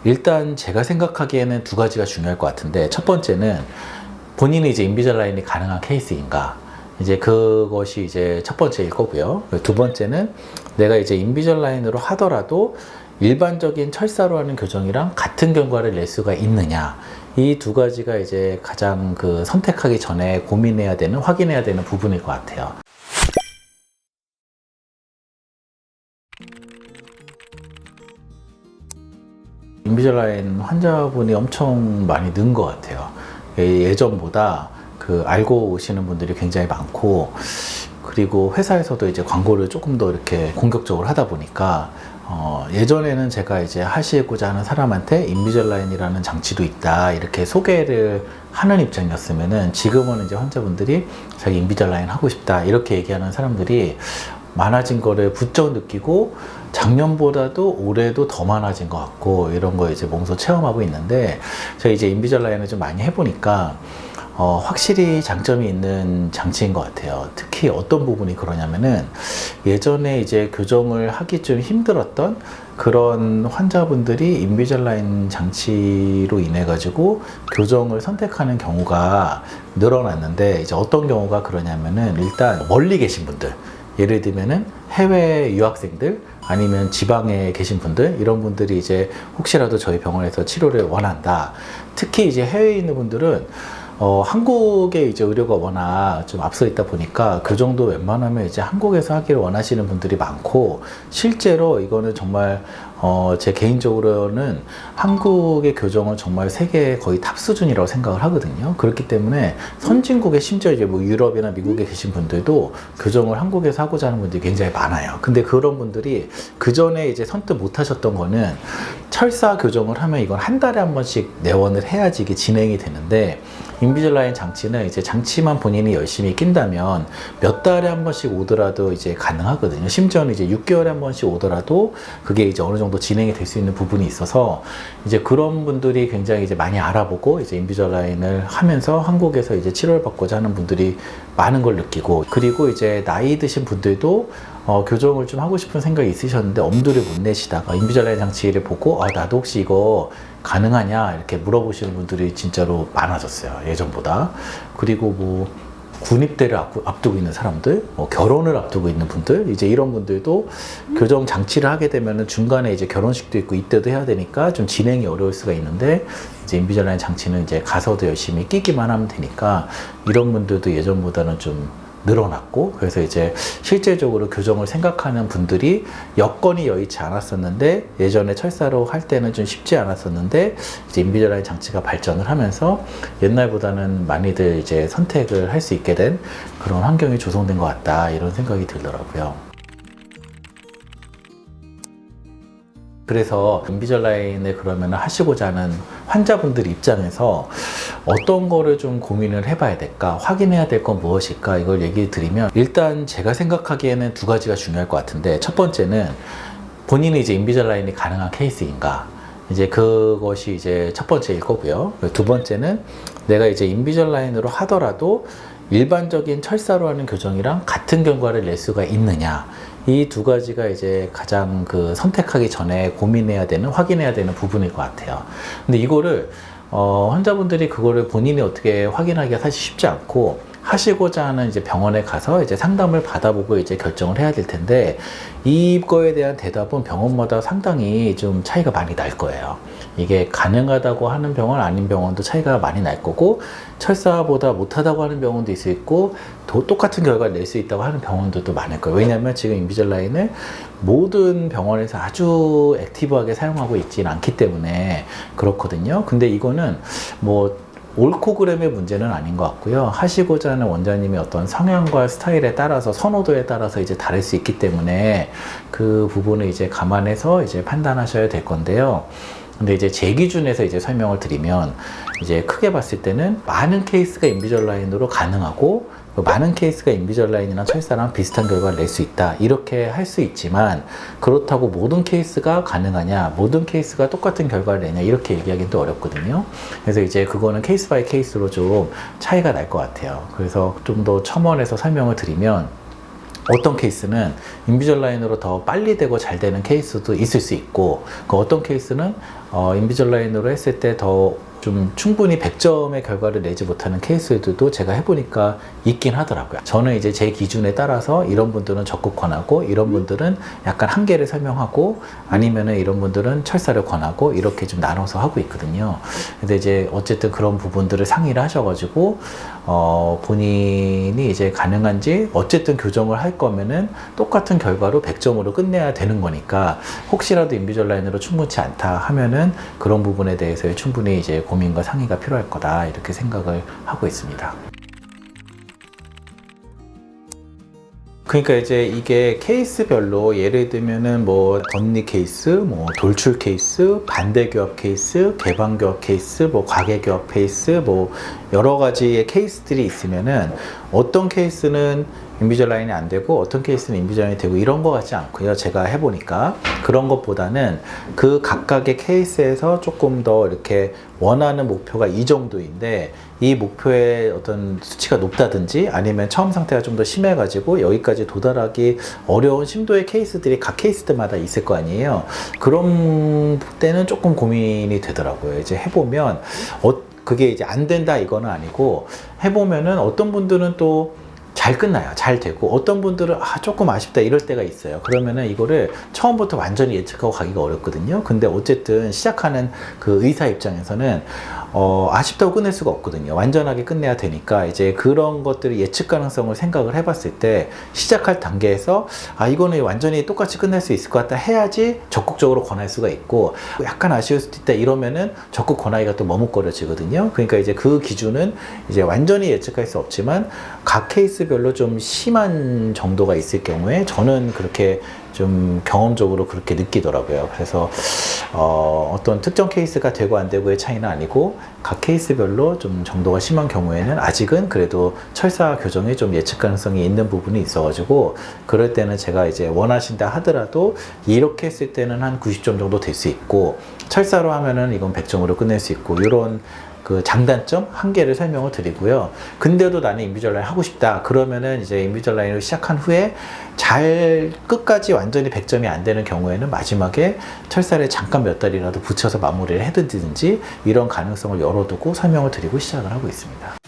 일단 제가 생각하기에는 두 가지가 중요할 것 같은데, 첫 번째는 본인이 이제 인비절라인이 가능한 케이스인가, 이제 그것이 이제 첫 번째일 거고요. 두 번째는 내가 이제 인비절라인으로 하더라도 일반적인 철사로 하는 교정이랑 같은 결과를 낼 수가 있느냐, 이 두 가지가 이제 가장 선택하기 전에 고민해야 되는, 확인해야 되는 부분일 것 같아요. 인비절라인 환자분이 엄청 많이 는 것 같아요. 예전보다 알고 오시는 분들이 굉장히 많고, 그리고 회사에서도 이제 광고를 조금 더 이렇게 공격적으로 하다 보니까 예전에는 제가 이제 하시고자 하는 사람한테 인비절라인이라는 장치도 있다 이렇게 소개를 하는 입장이었으면은, 지금은 이제 환자분들이 자기 인비절라인 하고 싶다 이렇게 얘기하는 사람들이 많아진 거를 부쩍 느끼고, 작년보다도 올해도 더 많아진 것 같고, 이런 거 이제 몸소 체험하고 있는데, 제가 이제 인비절라인을 좀 많이 해보니까 확실히 장점이 있는 장치인 것 같아요. 특히 어떤 부분이 그러냐면은, 예전에 이제 교정을 하기 좀 힘들었던 그런 환자분들이 인비절라인 장치로 인해 가지고 교정을 선택하는 경우가 늘어났는데, 이제 어떤 경우가 그러냐면은, 일단 멀리 계신 분들, 예를 들면은 해외 유학생들, 아니면 지방에 계신 분들, 이런 분들이 이제 혹시라도 저희 병원에서 치료를 원한다. 특히 이제 해외에 있는 분들은 한국의 이제 의료가 워낙 좀 앞서 있다 보니까 교정도 웬만하면 이제 한국에서 하기를 원하시는 분들이 많고, 실제로 이거는 정말 제 개인적으로는 한국의 교정은 정말 세계 거의 탑 수준이라고 생각을 하거든요. 그렇기 때문에 선진국에, 심지어 이제 뭐 유럽이나 미국에 계신 분들도 교정을 한국에서 하고자 하는 분들이 굉장히 많아요. 근데 그런 분들이 그 전에 이제 선뜻 못 하셨던 거는, 철사 교정을 하면 이건 한 달에 한 번씩 내원을 해야지 이게 진행이 되는데, 인비절라인 장치는 이제 장치만 본인이 열심히 낀다면 몇 달에 한 번씩 오더라도 이제 가능하거든요. 심지어는 이제 6개월에 한 번씩 오더라도 그게 이제 어느 정도 진행이 될 수 있는 부분이 있어서, 이제 그런 분들이 굉장히 이제 많이 알아보고 이제 인비절라인을 하면서 한국에서 이제 치료를 받고자 하는 분들이 많은 걸 느끼고, 그리고 이제 나이 드신 분들도 교정을 좀 하고 싶은 생각이 있으셨는데 엄두를 못 내시다가 인비절라인 장치를 보고, 나도 혹시 이거 가능하냐 이렇게 물어보시는 분들이 진짜로 많아졌어요, 예전보다. 그리고 뭐 군입대를 앞두고 있는 사람들, 결혼을 앞두고 있는 분들, 이제 이런 분들도 교정 장치를 하게 되면은 중간에 이제 결혼식도 있고 이때도 해야 되니까 좀 진행이 어려울 수가 있는데, 이제 인비절라인 장치는 이제 가서도 열심히 끼기만 하면 되니까 이런 분들도 예전보다는 좀 늘어났고, 그래서 이제 실제적으로 교정을 생각하는 분들이 여건이 여의치 않았었는데, 예전에 철사로 할 때는 좀 쉽지 않았었는데, 이제 인비절라인 장치가 발전을 하면서 옛날보다는 많이들 이제 선택을 할 수 있게 된 그런 환경이 조성된 것 같다, 이런 생각이 들더라고요. 그래서 인비절라인을 그러면 하시고자 하는 환자분들 입장에서 어떤 거를 좀 고민을 해봐야 될까, 확인해야 될 건 무엇일까, 이걸 얘기 드리면, 일단 제가 생각하기에는 두 가지가 중요할 것 같은데, 첫 번째는 본인이 이제 인비절라인이 가능한 케이스인가, 이제 그것이 이제 첫 번째일 거고요. 두 번째는 내가 이제 인비절라인으로 하더라도 일반적인 철사로 하는 교정이랑 같은 결과를 낼 수가 있느냐, 이 두 가지가 이제 가장 선택하기 전에 고민해야 되는, 확인해야 되는 부분일 것 같아요. 근데 이거를 환자분들이 그거를 본인이 어떻게 확인하기가 사실 쉽지 않고, 하시고자 하는 이제 병원에 가서 이제 상담을 받아보고 이제 결정을 해야 될 텐데, 이거에 대한 대답은 병원마다 상당히 좀 차이가 많이 날 거예요. 이게 가능하다고 하는 병원, 아닌 병원도 차이가 많이 날 거고, 철사보다 못하다고 하는 병원도 있을 있고, 똑같은 결과를 낼 수 있다고 하는 병원들도 많을 거예요. 왜냐하면 지금 인비절라인을 모든 병원에서 아주 액티브하게 사용하고 있지는 않기 때문에 그렇거든요. 근데 이거는 뭐 옳고 그름의 문제는 아닌 것 같고요. 하시고자 하는 원장님의 어떤 성향과 스타일에 따라서, 선호도에 따라서 이제 다를 수 있기 때문에 그 부분을 이제 감안해서 이제 판단하셔야 될 건데요. 근데 이제 제 기준에서 이제 설명을 드리면, 이제 크게 봤을 때는 많은 케이스가 인비절라인으로 가능하고, 많은 케이스가 인비절라인이나 철사랑 비슷한 결과를 낼 수 있다, 이렇게 할 수 있지만, 그렇다고 모든 케이스가 가능하냐, 모든 케이스가 똑같은 결과를 내냐, 이렇게 얘기하기는 또 어렵거든요. 그래서 이제 그거는 케이스 바이 케이스로 좀 차이가 날 것 같아요. 그래서 좀 더 첨언해서 설명을 드리면, 어떤 케이스는 인비절라인으로 더 빨리 되고 잘 되는 케이스도 있을 수 있고, 그 어떤 케이스는 인비절라인으로 했을 때 더 좀 충분히 100점의 결과를 내지 못하는 케이스들도 제가 해보니까 있긴 하더라고요. 저는 이제 제 기준에 따라서 이런 분들은 적극 권하고, 이런 분들은 약간 한계를 설명하고, 아니면은 이런 분들은 철사를 권하고, 이렇게 좀 나눠서 하고 있거든요. 근데 이제 어쨌든 그런 부분들을 상의를 하셔가지고 본인이 이제 가능한지, 어쨌든 교정을 할 거면은 똑같은 결과로 100점으로 끝내야 되는 거니까, 혹시라도 인비절라인으로 충분치 않다 하면은 그런 부분에 대해서 충분히 이제 고민과 상의가 필요할 거다, 이렇게 생각을 하고 있습니다. 그러니까 이제 이게 케이스별로, 예를 들면은 뭐 덧니 케이스, 뭐 돌출 케이스, 반대교합 케이스, 개방교합 케이스, 뭐 과계교합 케이스, 뭐 여러 가지의 케이스들이 있으면은 어떤 케이스는 인비절라인이 안 되고 어떤 케이스는 인비절라인이 되고 이런 거 같지 않고요. 제가 해보니까 그런 것보다는 그 각각의 케이스에서 조금 더 이렇게 원하는 목표가 이 정도인데, 이 목표의 어떤 수치가 높다든지 아니면 처음 상태가 좀 더 심해가지고 여기까지 도달하기 어려운 심도의 케이스들이 각 케이스들마다 있을 거 아니에요. 그런 때는 조금 고민이 되더라고요. 이제 해보면 그게 이제 안 된다 이거는 아니고, 해보면은 어떤 분들은 또 잘 끝나요. 잘 되고, 어떤 분들은 조금 아쉽다 이럴 때가 있어요. 그러면은 이거를 처음부터 완전히 예측하고 가기가 어렵거든요. 근데 어쨌든 시작하는 그 의사 입장에서는 아쉽다고 끝낼 수가 없거든요. 완전하게 끝내야 되니까, 이제 그런 것들을 예측 가능성을 생각을 해봤을 때, 시작할 단계에서 이거는 완전히 똑같이 끝낼 수 있을 것 같다 해야지 적극적으로 권할 수가 있고, 약간 아쉬울 수도 있다 이러면은 적극 권하기가 또 머뭇거려지거든요. 그러니까 이제 그 기준은 이제 완전히 예측할 수 없지만, 각 케이스별로 좀 심한 정도가 있을 경우에 저는 그렇게 좀 경험적으로 그렇게 느끼더라고요. 그래서 어떤 특정 케이스가 되고 안 되고의 차이는 아니고, 각 케이스별로 좀 정도가 심한 경우에는 아직은 그래도 철사 교정에 좀 예측 가능성이 있는 부분이 있어가지고, 그럴 때는 제가 이제 원하신다 하더라도 이렇게 했을 때는 한 90점 정도 될 수 있고, 철사로 하면은 이건 100점으로 끝낼 수 있고, 이런 그 장단점, 한계를 설명을 드리고요. 근데도 나는 인비절라인 하고 싶다 그러면은 이제 인비절라인을 시작한 후에 잘 끝까지 완전히 100점이 안 되는 경우에는 마지막에 철사를 잠깐 몇 달이라도 붙여서 마무리를 해두든지, 이런 가능성을 열어두고 설명을 드리고 시작을 하고 있습니다.